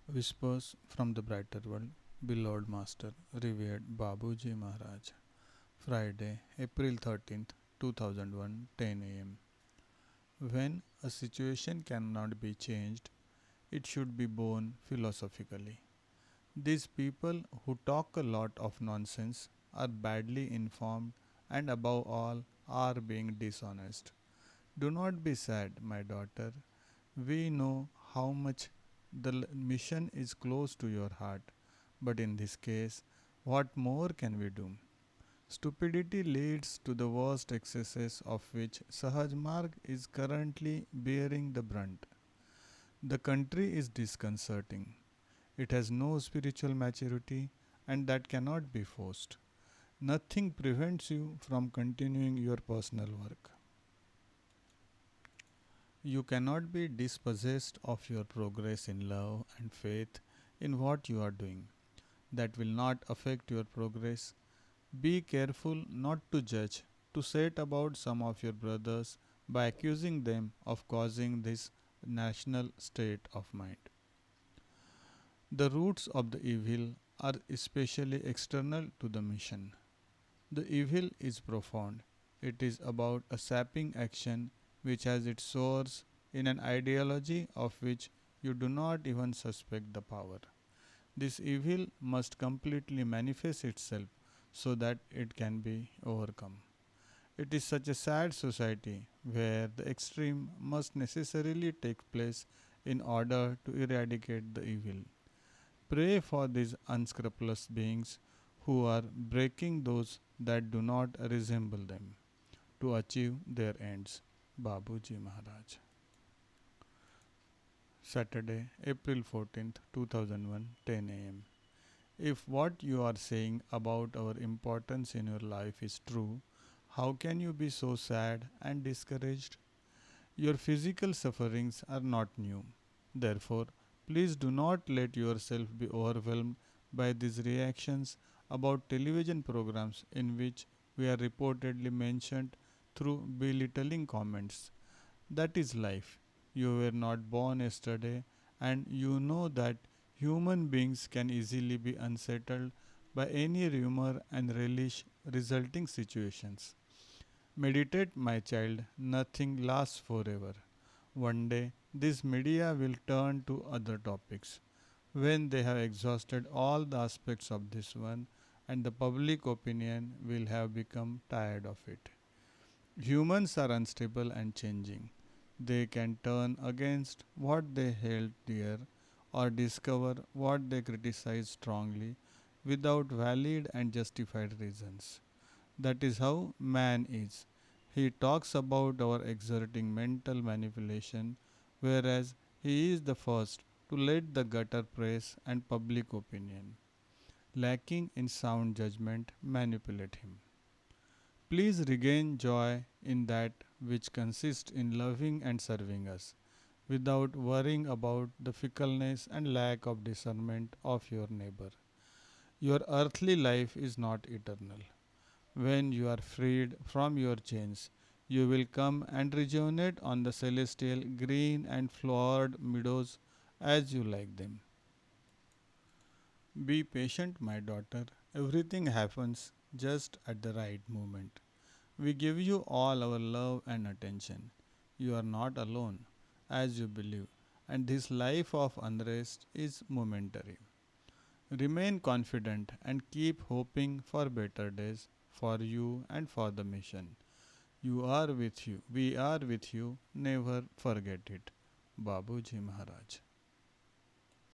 Whispers from the Brighter World, beloved Master, revered Babuji Maharaj. Friday, April 13th, 2001, 10 a.m. When a situation cannot be changed, it should be borne philosophically. These people who talk a lot of nonsense are badly informed and, above all, are being dishonest. Do not be sad, my daughter. We know how much the mission is close to your heart, but in this case, what more can we do? Stupidity leads to the worst excesses of which Sahaj Marg is currently bearing the brunt. The country is disconcerting. It has no spiritual maturity, and that cannot be forced. Nothing prevents you from continuing your personal work. You cannot be dispossessed of your progress in love and faith in what you are doing. That will not affect your progress. Be careful not to judge, to set about some of your brothers by accusing them of causing this national state of mind. The roots of the evil are especially external to the mission. The evil is profound. It is about a sapping action which has its source in an ideology of which you do not even suspect the power. This evil must completely manifest itself so that it can be overcome. It is such a sad society where the extreme must necessarily take place in order to eradicate the evil. Pray for these unscrupulous beings who are breaking those that do not resemble them to achieve their ends. Babuji Maharaj. Saturday, April 14th, 2001, 10 a.m. If what you are saying about our importance in your life is true, how can you be so sad and discouraged? Your physical sufferings are not new. Therefore, please do not let yourself be overwhelmed by these reactions about television programs in which we are reportedly mentioned through belittling comments. That is life. You were not born yesterday, and you know that human beings can easily be unsettled by any rumor and relish resulting situations. Meditate, my child, nothing lasts forever. One day, this media will turn to other topics when they have exhausted all the aspects of this one, and the public opinion will have become tired of it. Humans are unstable and changing. They can turn against what they held dear or discover what they criticize strongly without valid and justified reasons. That is how man is. He talks about our exerting mental manipulation, whereas he is the first to let the gutter press and public opinion, lacking in sound judgment, manipulate him. Please regain joy in that which consists in loving and serving us, without worrying about the fickleness and lack of discernment of your neighbor. Your earthly life is not eternal. When you are freed from your chains, you will come and rejuvenate on the celestial green and flowered meadows as you like them. Be patient, my daughter. Everything happens just at the right moment. We give you all our love and attention. You are not alone, as you believe, and this life of unrest is momentary. Remain confident and keep hoping for better days for you and for the mission. You are with you. We are with you. Never forget it. Babuji Maharaj.